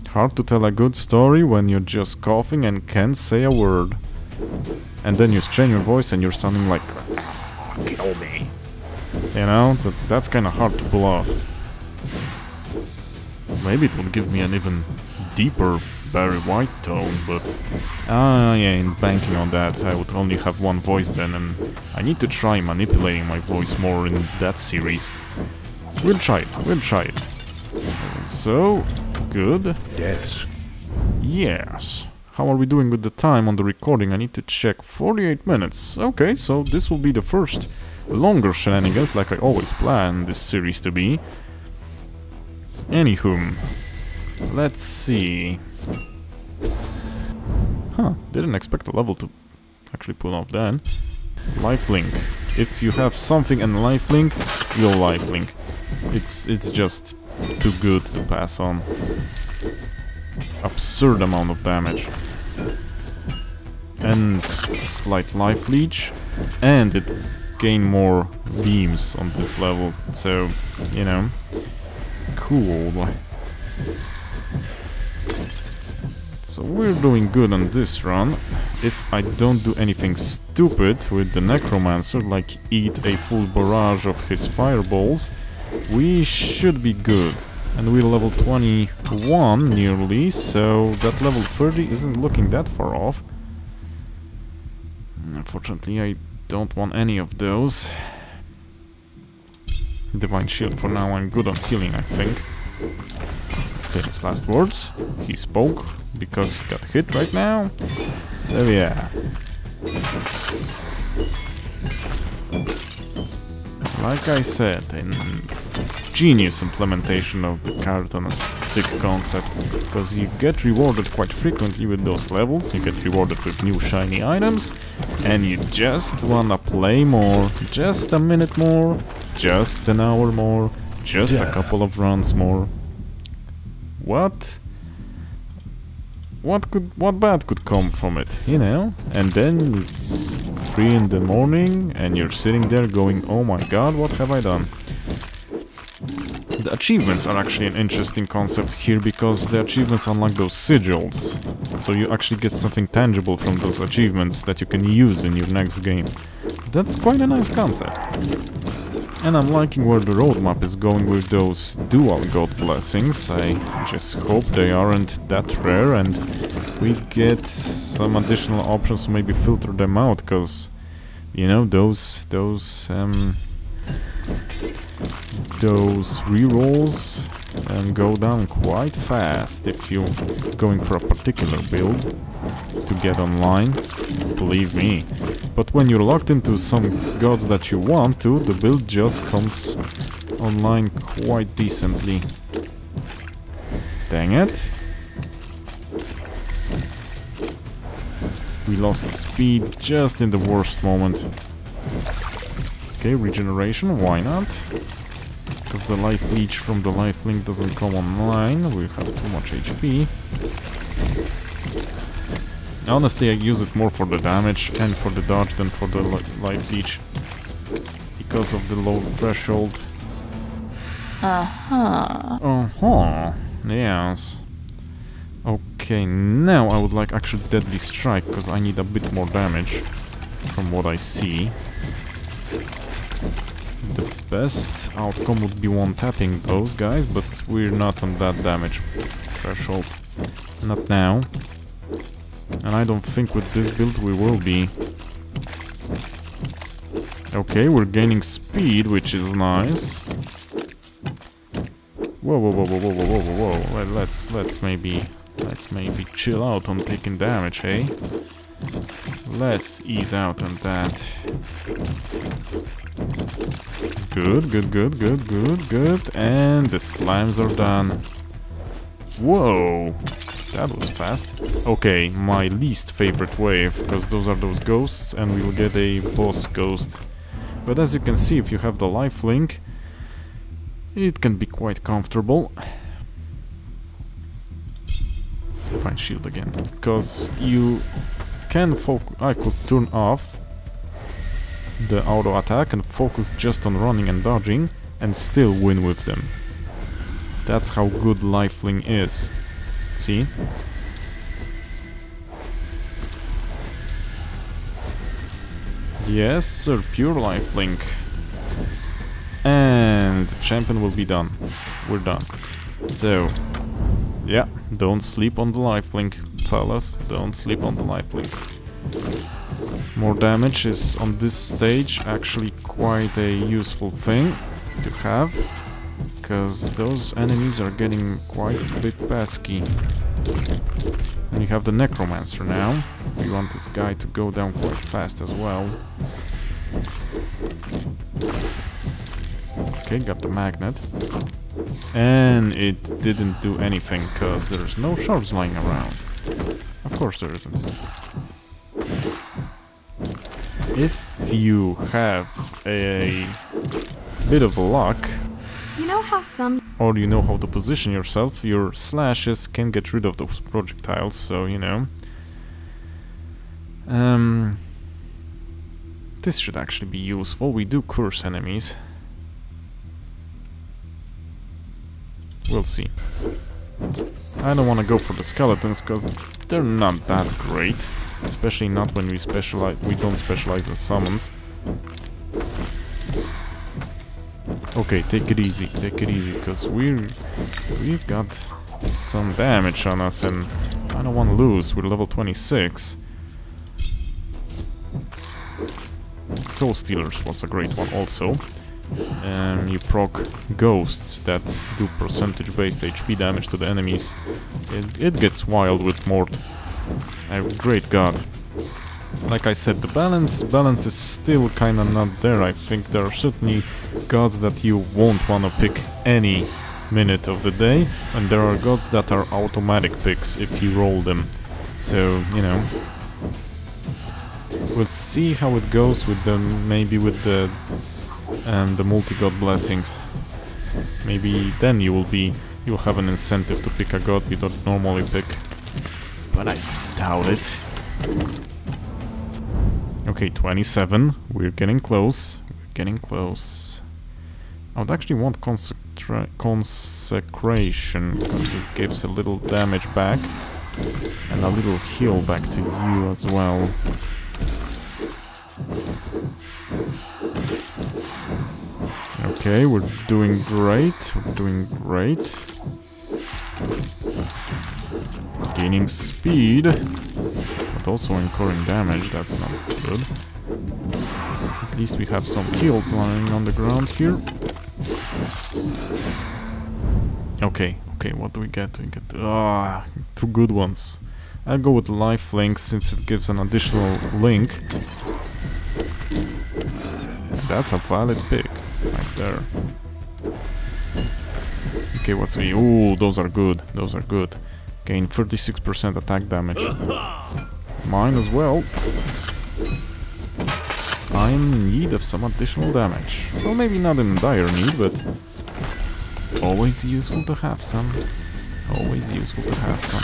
Hard to tell a good story when you're just coughing and can't say a word. And then you strain your voice and you're sounding like, kill me. You know, that's kind of hard to pull off. Maybe it would give me an even deeper Barry White tone, but yeah, in banking on that, I would only have one voice then, and I need to try manipulating my voice more in that series. We'll try it. So, good. Yes. How are we doing with the time on the recording? I need to check. 48 minutes. Okay, so this will be the first longer shenanigans, like I always plan this series to be. Anywho, let's see. Didn't expect the level to actually pull off that. Lifelink. If you have something and lifelink, you'll lifelink. It's just too good to pass on. Absurd amount of damage. And a slight life leech. And it gained more beams on this level. So, you know, cool. So we're doing good on this run. If I don't do anything stupid with the Necromancer, like eat a full barrage of his fireballs, we should be good. And we're level 21 nearly, so that level 30 isn't looking that far off. Unfortunately, I don't want any of those. Divine Shield for now, I'm good on healing, I think. Okay, his last words. He spoke because he got hit right now. So yeah. Like I said, in genius implementation of the card on a stick concept, because you get rewarded quite frequently with those levels, you get rewarded with new shiny items, and you just wanna play more, just a minute more, just an hour more, just a couple of runs more. What bad could come from it, you know? And then it's 3 in the morning and you're sitting there going, oh my god, what have I done? The achievements are actually an interesting concept here, because the achievements unlock those sigils. So you actually get something tangible from those achievements that you can use in your next game. That's quite a nice concept. And I'm liking where the roadmap is going with those dual god blessings. I just hope they aren't that rare and we get some additional options to maybe filter them out, because, you know, those rerolls go down quite fast if you're going for a particular build to get online, believe me. But when you're locked into some gods that you want to, the build just comes online quite decently. Dang it. We lost speed just in the worst moment. Okay, regeneration, why not? Because the life leech from the life link doesn't come online, we have too much HP. Honestly, I use it more for the damage and for the dodge than for the life leech, because of the low threshold. Yes. Okay, now I would like actually Deadly Strike, because I need a bit more damage from what I see. The best outcome would be one-tapping those guys, but we're not on that damage threshold. Not now. And I don't think with this build we will be. Okay, we're gaining speed, which is nice. Whoa, whoa, whoa, whoa, whoa, whoa, whoa, whoa. Let's maybe chill out on taking damage, hey? Let's ease out on that. Good, good, good, good, good, good. And the slimes are done. Whoa! That was fast. Okay, my least favorite wave, because those are those ghosts and we'll get a boss ghost. But as you can see, if you have the life link, it can be quite comfortable. Find shield again, because you can focus. I could turn off the auto attack and focus just on running and dodging and still win with them. That's how good lifelink is. See? Yes, sir, pure lifelink. And the champion will be done. We're done. So, yeah, don't sleep on the lifelink, fellas. Don't sleep on the lifelink. More damage is on this stage actually quite a useful thing to have, because those enemies are getting quite a bit pesky. And you have the Necromancer now. We want this guy to go down quite fast as well. Okay, got the magnet. And it didn't do anything, because there's no shards lying around. Of course there isn't. If you have a bit of luck, you know how or you know how to position yourself, your slashes can get rid of those projectiles, so you know. This should actually be useful. We do curse enemies. We'll see. I don't want to go for the skeletons because they're not that great, especially not when we don't specialize in summons. Okay, take it easy, because we've got some damage on us and I don't want to lose. We're level 26. Soul Stealers was a great one also. you proc ghosts that do percentage-based HP damage to the enemies. It gets wild with Mort. Great god. Like I said, the balance is still kinda not there. I think there are certainly gods that you won't wanna pick any minute of the day, and there are gods that are automatic picks if you roll them. So, you know, we'll see how it goes with them, maybe with the multi-god blessings. Maybe then you'll have an incentive to pick a god you don't normally pick. But I doubt it. Okay, 27. We're getting close. We're getting close. I would actually want consecration, because it gives a little damage back and a little heal back to you as well. Okay, we're doing great. We're doing great. Gaining speed, but also incurring damage. That's not good. At least we have some heals lying on the ground here. Okay, okay, what do we get? We get 2 good ones. I'll go with lifelink since it gives an additional link. That's a valid pick, right there. Okay, what's we? Ooh, those are good. Those are good. Gain 36% attack damage. Mine as well. I'm in need of some additional damage. Well, maybe not in dire need, but always useful to have some. Always useful to have some.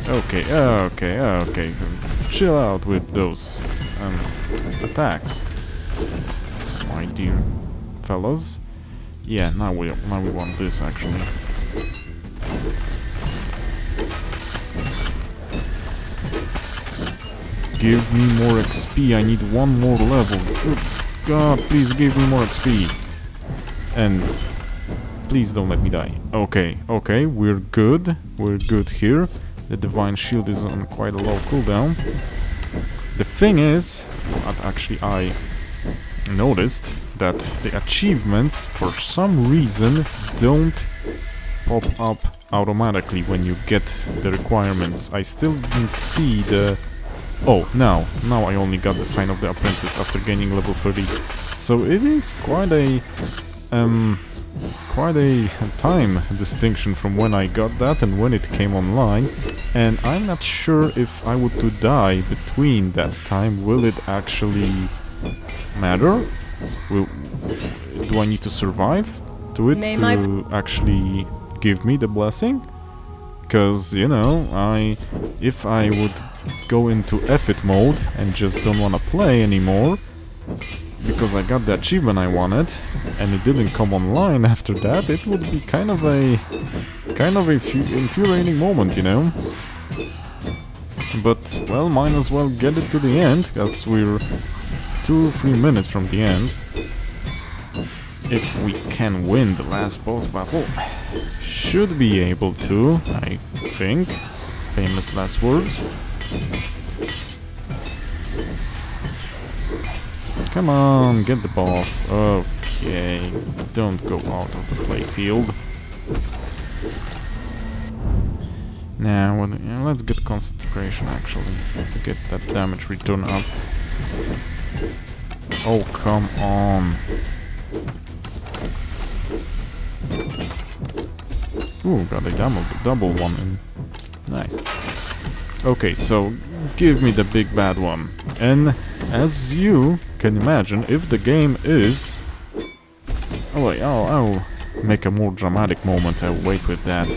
Okay, okay. Chill out with those attacks, my dear fellas. Yeah, now we want this actually. Give me more XP. I need 1 more level. Good God, please give me more XP. And please don't let me die. Okay, okay, we're good. We're good here. The Divine Shield is on quite a low cooldown. The thing is, what actually I noticed, that the achievements for some reason don't pop up automatically when you get the requirements. I still didn't see the... Oh, now I only got the Sign of the Apprentice after gaining level 30. So it is quite a time distinction from when I got that and when it came online, and I'm not sure if I were to die between that time, will it actually matter? Do I need to survive to it to actually give me the blessing? Because, you know, if I would go into F-it mode and just don't want to play anymore, because I got the achievement I wanted, and it didn't come online after that, it would be kind of a infuriating moment, you know? But, well, might as well get it to the end, because we're 2-3 minutes from the end. If we can win the last boss battle, should be able to, I think. Famous last words. Come on, get the boss. Okay, don't go out of the playfield. Now, let's get concentration actually, to get that damage return up. Oh, come on. Ooh, got a double one in. Nice. Okay, so give me the big bad one. And as you can imagine, if the game is... Oh wait, I'll make a more dramatic moment. I'll wait with that.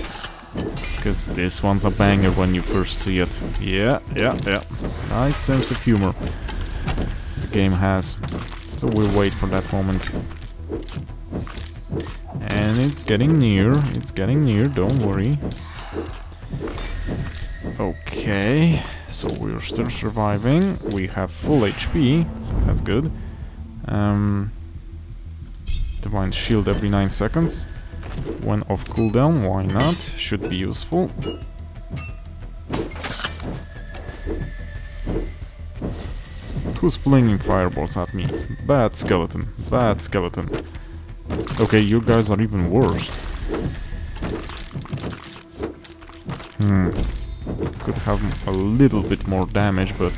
Because this one's a banger when you first see it. Yeah. Nice sense of humor the game has. So we'll wait for that moment. And it's getting near, don't worry. Okay, so we're still surviving. We have full HP, so that's good. Divine Shield every 9 seconds. When off cooldown, why not? Should be useful. Who's flinging fireballs at me? Bad skeleton. Bad skeleton. Okay, you guys are even worse. Could have a little bit more damage, but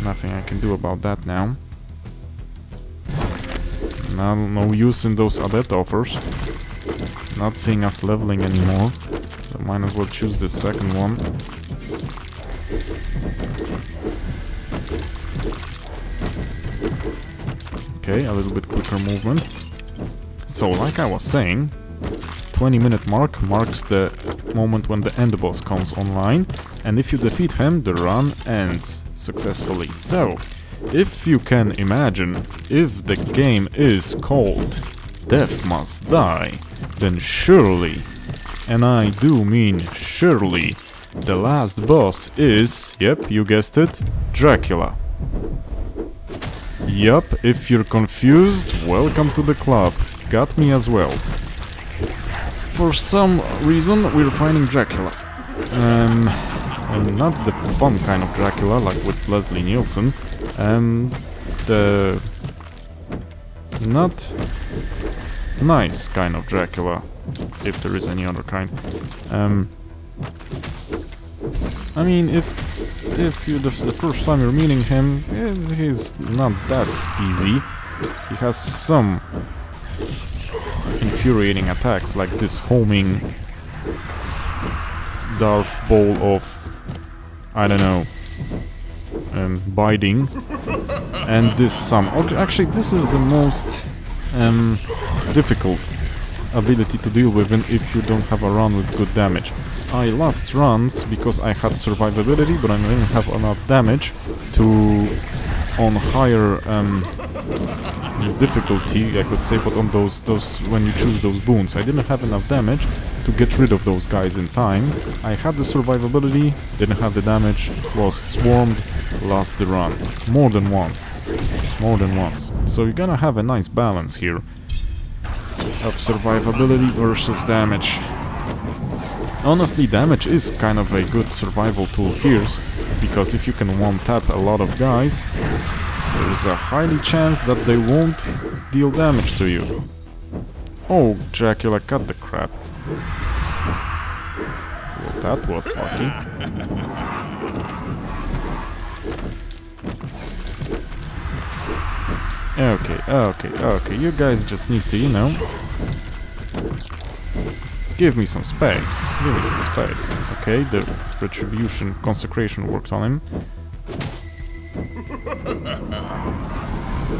nothing I can do about that now. No use in those adept offers. Not seeing us leveling anymore. So might as well choose the second one. Okay, a little bit quicker movement. So, like I was saying, 20-minute mark marks the moment when the end boss comes online, and if you defeat him, the run ends successfully. So, if you can imagine, if the game is called Death Must Die, then surely, and I do mean surely, the last boss is, yep, you guessed it, Dracula. Yup, if you're confused, welcome to the club. Got me as well. For some reason, we're finding Dracula. And not the fun kind of Dracula, like with Leslie Nielsen. The not nice kind of Dracula, if there is any other kind. I mean, if you the first time you're meeting him, he's not that easy. He has some infuriating attacks, like this homing Darth Ball of, I don't know, biting, and this actually this is the most difficult ability to deal with, if you don't have a run with good damage. I lost runs because I had survivability, but I didn't have enough damage to, on higher difficulty, I could say, but on those when you choose those boons, I didn't have enough damage to get rid of those guys in time. I had the survivability, didn't have the damage, was swarmed, lost the run. More than once. More than once. So you're gonna have a nice balance here of survivability versus damage. Honestly, damage is kind of a good survival tool here, because if you can one-tap a lot of guys, there's a highly chance that they won't deal damage to you. Oh, Dracula, cut the crap. Well, that was lucky. Okay, you guys just need to, you know, give me some space. Give me some space. Okay, the retribution, consecration worked on him.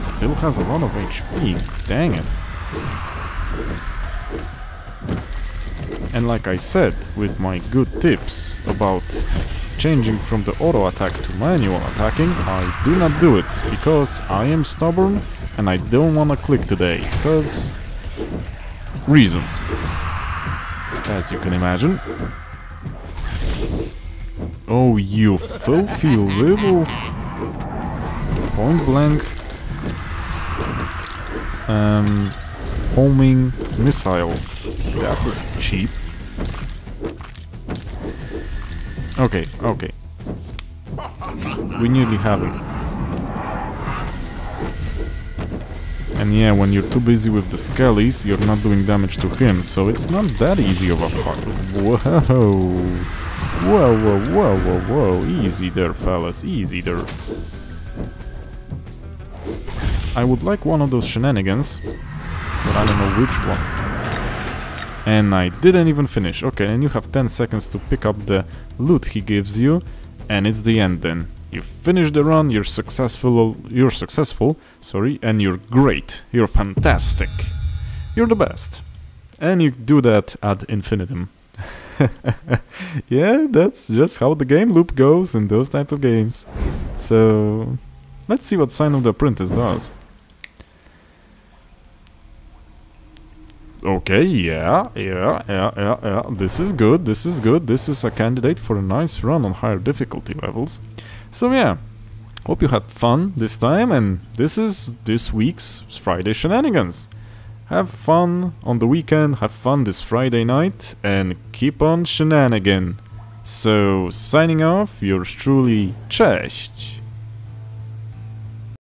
Still has a lot of HP. Dang it. And like I said, with my good tips about changing from the auto attack to manual attacking, I do not do it because I am stubborn and I don't want to click today, because reasons, as you can imagine. Oh, you filthy little point blank homing missile. That was cheap. Okay. We nearly have him. And yeah, when you're too busy with the skellies, you're not doing damage to him, so it's not that easy of a fight. Whoa. Easy there, fellas, easy there. I would like one of those shenanigans, but I don't know which one. And I didn't even finish. Okay, and you have 10 seconds to pick up the loot he gives you, and it's the end then. You finish the run, you're successful, sorry, and you're great. You're fantastic. You're the best. And you do that ad infinitum. Yeah, that's just how the game loop goes in those type of games. So, let's see what Sign of the Apprentice does. Okay, yeah. This is good, this is good. This is a candidate for a nice run on higher difficulty levels. So yeah, hope you had fun this time, and this is this week's Friday Shenanigans. Have fun on the weekend, have fun this Friday night, and keep on shenanigan. So, signing off, yours truly, cześć!